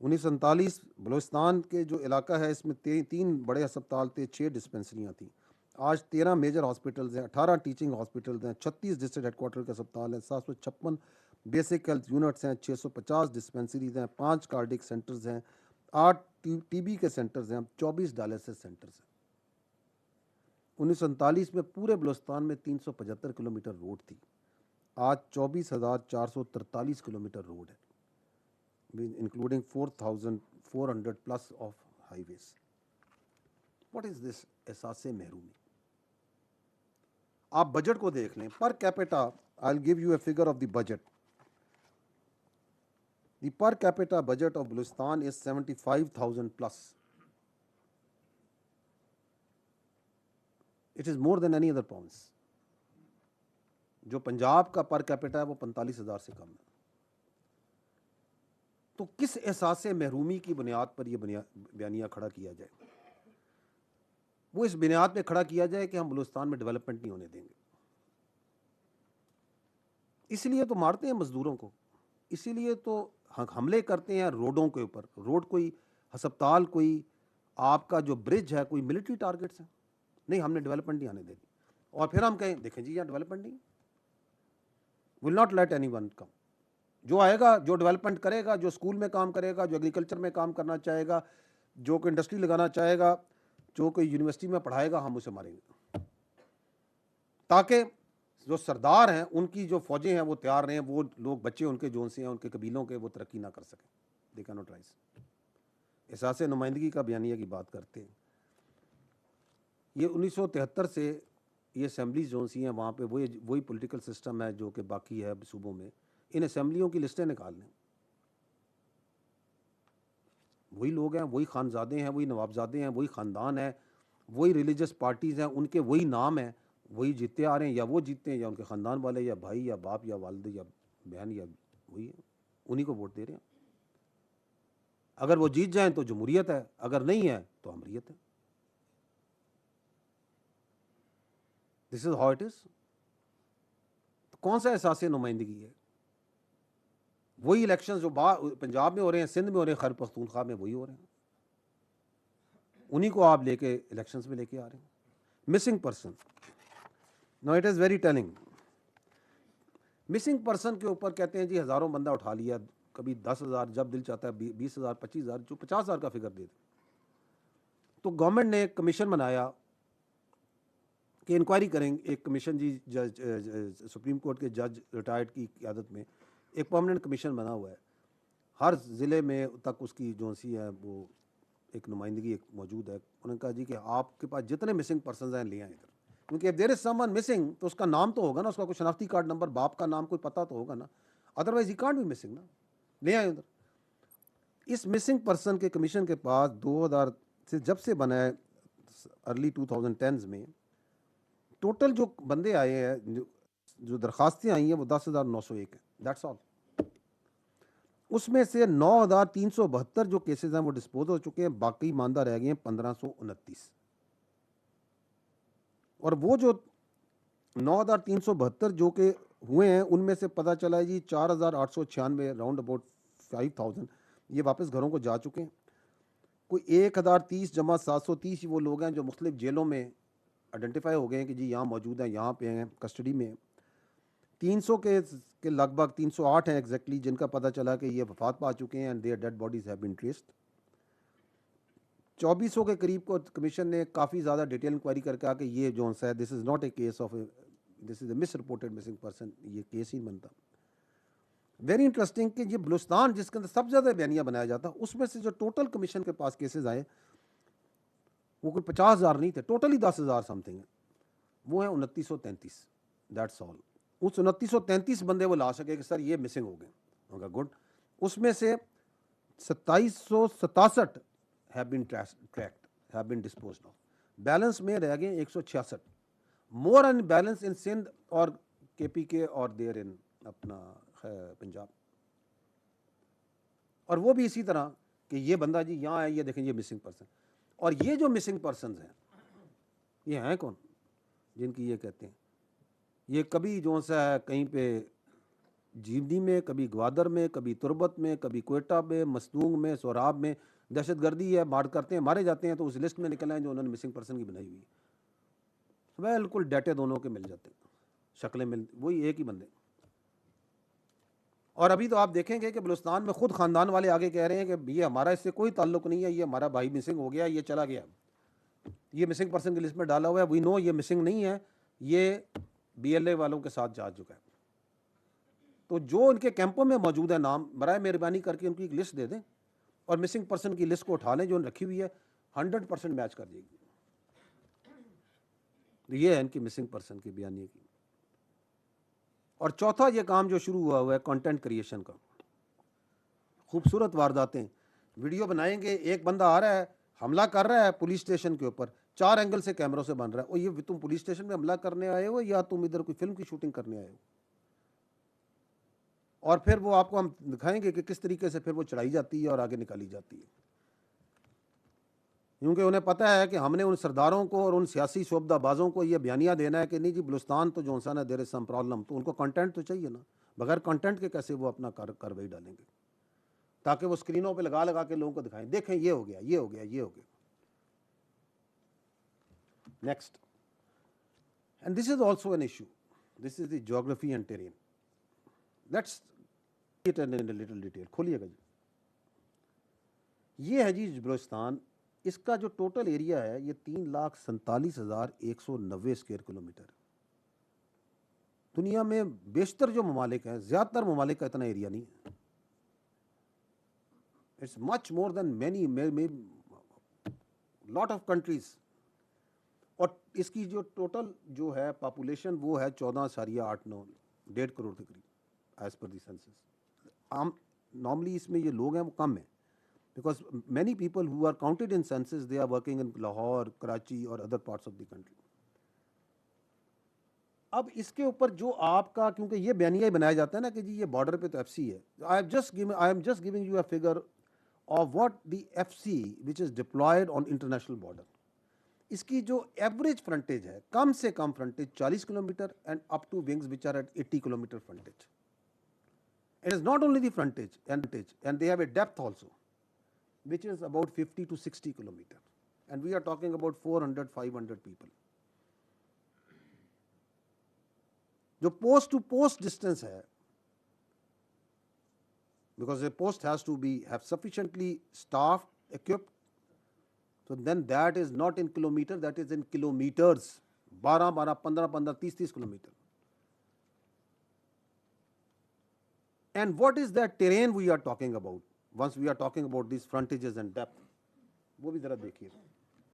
1947 بلوچستان کے جو علاقہ ہے اس میں 3 بڑے ہسپتال تھے، 6 ڈسپنسریاں تھیں. آج 13 میجر ہاسپٹلز ہیں، 18 ٹیچنگ ہاسپٹلز ہیں، 36 ڈسٹرکٹ ہیڈ کوارٹر کے اسپتال ہیں، 756 بیسک ہیلتھ یونٹس ہیں، 650 ڈسپنسریز ہیں، 5 کارڈک سینٹرز ہیں، 8 ٹی بی کے سینٹرز ہیں، 24 ڈائلسس سینٹرز ہیں. 1947 میں پورے بلوچستان میں 375 کلومیٹر روڈ تھی. آج 24,443 کلومیٹر روڈ ہے، including 4,400 plus of highways. What is this احساس محرومی؟ آپ بجٹ کو دیکھ لیں per capita. I'll give you a figure of the budget. The per capita budget of Balochistan is 75,000 plus. It is more than any other province. جو پنجاب کا per capita ہے وہ 45,000 سے کم ہے. تو کس احساس محرومی کی بنیاد پر یہ بیانیہ کھڑا کیا جائے؟ وہ اس بنیاد پہ کھڑا کیا جائے کہ ہم بلوچستان میں ڈیولپمنٹ نہیں ہونے دیں گے. اس لیے تو مارتے ہیں مزدوروں کو، اسی لیے تو حملے کرتے ہیں روڈوں کے اوپر. روڈ کوئی ہسپتال، کوئی آپ کا جو برج ہے، کوئی ملٹری ٹارگٹس ہیں. نہیں، ہم نے ڈیولپمنٹ نہیں آنے دینی. اور پھر ہم کہیں دیکھیں جی یہاں ڈیولپمنٹ نہیں، will not let any one come. جو آئے گا، جو ڈیولپمنٹ کرے گا، جو اسکول میں کام کرے گا، جو ایگریکلچر میں کام کرنا چاہے گا، جو کوئی انڈسٹری لگانا چاہے گا، جو کوئی یونیورسٹی میں پڑھائے گا، ہم اسے ماریں گے. تاکہ جو سردار ہیں ان کی جو فوجیں ہیں وہ تیار رہیں، وہ لوگ بچے ان کے جو سے ہیں ان کے قبیلوں کے وہ ترقی نہ کر سکیں. They can not rise. احساس نمائندگی کا بیانیہ کی بات کرتے ہیں. یہ 1973 سے یہ اسمبلیز جو سی ہیں وہاں پہ وہی پولیٹیکل سسٹم ہے جو کہ باقی ہے صوبوں میں. ان اسمبلیوں کی لسٹیں نکال لیں، وہی لوگ ہیں، وہی خانزادے ہیں، وہی نوابزادے ہیں، وہی خاندان ہیں، وہی ریلیجس پارٹیز ہیں، ان کے وہی نام ہیں، وہی جیتے آ رہے ہیں. یا وہ جیتے ہیں یا ان کے خاندان والے، یا بھائی یا باپ یا والد یا بہن، یا وہی انہی کو ووٹ دے رہے ہیں. اگر وہ جیت جائیں تو جمہوریت ہے، اگر نہیں ہے تو امریت ہے. This is how it is. کون سا احساس نمائندگی ہے؟ وہی الیکشن جو پنجاب میں ہو رہے ہیں، سندھ میں ہو رہے ہیں، خیبر پختونخوا میں وہی ہو رہے ہیں. انہی کو آپ لے کے الیکشنز میں لے کے آ رہے ہیں. Missing person, no it is very telling. Missing person کے اوپر کہتے ہیں جی ہزاروں بندہ اٹھا لیا، کبھی 10,000، جب دل چاہتا ہے 20,000، 25,000، جو 50,000 کا فگر دے دے. تو گورنمنٹ نے ایک کمیشن بنایا کہ انکوائری کریں. ایک کمیشن جی جج سپریم کورٹ کے جج ریٹائرڈ کی قیادت میں ایک پرماننٹ کمیشن بنا ہوا ہے. ہر ضلع میں تک اس کی جو سی ہے وہ ایک نمائندگی ایک موجود ہے. انہوں نے کہا جی کہ آپ کے پاس جتنے مسنگ پرسنز ہیں لے آئیں ادھر، کیونکہ if there is someone missing تو اس کا نام تو ہوگا نا، اس کا کوئی شناختی کارڈ نمبر، باپ کا نام کوئی پتہ تو ہوگا نا، otherwise he can't be missing نا. لے آئیں ادھر. اس مسنگ پرسن کے کمیشن کے پاس 2000 سے جب سے بنا ہے ارلی 2010s میں ٹوٹل جو بندے آئے ہیں، جو درخواستیں آئی ہیں وہ 10,901 ہیں. That's all. اس میں سے 9,372 جو کیسز ہیں وہ ڈسپوز ہو چکے ہیں، باقی ماندہ رہ گئے ہیں 1,529. اور وہ جو 9,372 جو کہ ہوئے ہیں ان میں سے پتہ چلا ہے جی 4,896 راؤنڈ اباؤٹ 5,000 یہ واپس گھروں کو جا چکے ہیں. کوئی 1,030 جمع 730 وہ لوگ ہیں جو مختلف جیلوں میں آئیڈینٹیفائی ہو گئے ہیں کہ جی یہاں موجود ہیں، یہاں پہ ہیں، کسٹڈی میں. 300 کے لگ بھگ 308 ہیں ایگزیکٹلی جن کا پتہ چلا کہ یہ وفات پا چکے ہیں، and their dead bodies have been traced. 2400 کے قریب کو کمیشن نے کافی زیادہ ڈیٹیل انکوائری کر کے کہا کہ یہ جو ہے this is not a case of, this is a misreported missing person, یہ کیس ہی بنتا. ویری انٹرسٹنگ کہ یہ بلوچستان جس کے اندر سب سے زیادہ بیانیہ بنایا جاتا، اس میں سے جو ٹوٹل کمیشن کے پاس کیسز آئے وہ کوئی 50,000 نہیں تھے، ٹوٹلی 10,000 سم تھنگ ہیں. وہ ہیں 2933. That's all. اس 2933 بندے وہ لا سکے کہ سر یہ مسنگ ہو گئے. گڈ. اس میں سے 2,767 have been tracked, have been disposed of. Balance میں رہ گئے 166. مور ان بیلنس ان سندھ اور کے پی کے اور دیر ان اپنا پنجاب. اور وہ بھی اسی طرح کہ یہ بندہ جی یہاں ہے، یہ دیکھیں یہ مسنگ پرسن. اور یہ جو مسنگ پرسنز ہیں یہ ہیں کون جن کی یہ کہتے ہیں؟ یہ کبھی جو سا ہے کہیں پہ جیندی میں، کبھی گوادر میں، کبھی تربت میں، کبھی کوئٹہ میں، مسنونگ میں، سوراب میں دہشت گردی ہے، مار کرتے ہیں، مارے جاتے ہیں تو اس لسٹ میں نکل آئیں جو انہوں نے مسنگ پرسن کی بنائی ہوئی ہے، بالکل ڈیٹے دونوں کے مل جاتے ہیں، شکلیں مل وہی ایک ہی بندے. اور ابھی تو آپ دیکھیں گے کہ بلوچستان میں خود خاندان والے آگے کہہ رہے ہیں کہ یہ ہمارا اس سے کوئی تعلق نہیں ہے، یہ ہمارا بھائی مسنگ ہو گیا، یہ چلا گیا، یہ مسنگ پرسن کی لسٹ میں ڈالا ہوا ہے، وی نو یہ مسنگ نہیں ہے، یہ بی ایل اے والوں کے ساتھ جا چکا ہے. تو جو ان کے کیمپوں میں موجود ہے نام، برائے مہربانی کر کے ان کی ایک لسٹ دے دیں اور مسنگ پرسن کی لسٹ کو اٹھا لیں جو رکھی ہوئی ہے، 100% میچ کر جائے گی. تو یہ ہے ان کی مسنگ پرسن کی بیانیے کی. اور چوتھا یہ کام جو شروع ہوا ہے کنٹینٹ کریشن کا، خوبصورت وارداتیں، ویڈیو بنائیں گے، ایک بندہ آ رہا ہے حملہ کر رہا ہے پولیس اسٹیشن کے اوپر، 4 اینگل سے کیمروں سے بن رہا ہے، اور یہ تم پولیس اسٹیشن میں حملہ کرنے آئے ہو یا تم ادھر کوئی فلم کی شوٹنگ کرنے آئے ہو. اور پھر وہ آپ کو ہم دکھائیں گے کہ کس طریقے سے پھر وہ چڑھائی جاتی ہے اور آگے نکالی جاتی ہے، کیونکہ انہیں پتہ ہے کہ ہم نے ان سرداروں کو اور ان سیاسی شعبدہ بازوں کو یہ بیانیہ دینا ہے کہ نہیں جی بلوچستان تو جو ہے دیر از سم پرابلم، تو ان کو کنٹینٹ تو چاہیے نا، بغیر کنٹینٹ کے کیسے وہ اپنا کارروائی ڈالیں گے، تاکہ وہ اسکرینوں پہ لگا لگا کے لوگوں کو دکھائیں دیکھیں یہ ہو گیا، یہ ہو گیا، یہ ہو گیا. Next, and this is also an issue, this is the geography and terrain. Let's it in little detail. کھولیے گا جی. یہ ہے جی بلوچستان، اس کا جو ٹوٹل ایریا ہے یہ 3,47,190 اسکوائر کلومیٹر. دنیا میں بیشتر جو ممالک ہیں، زیادہ تر ممالک کا اتنا ایریا نہیں ہے. It's much more than many lot of countries. اور اس کی جو ٹوٹل جو ہے پاپولیشن وہ ہے 14.89 1.5 کروڑ کے قریب ایز پر دی سینسس. عام نارملی اس میں یہ لوگ ہیں وہ کم ہیں، because many people who are counted in census they are working in Lahore, Karachi or other parts of the country. اب اس کے اوپر جو آپ کا، کیونکہ یہ بیانیہ ہی بنایا جاتا ہے نا کہ جی یہ بارڈر پہ تو ایف سی ہے. I am just giving you a figure of what the FC which is deployed on international border. اس کی جو ایوریج فرنٹیج ہے، کم سے کم frontage 40 kilometre and up to wings which are at 80 kilometre frontage. It is not only the frontage and they have a depth also, which is about 50 to 60 kilometer, and we are talking about 400-500 people. جو post to post distance ہے, because a post has to have sufficiently staff equipped, so then that is not in kilometer, that is in kilometers. 12, 15, 30 kilometer. And what is that terrain we are talking about once we are talking about these frontages and depth? وہ بھی ذرا دیکھیے.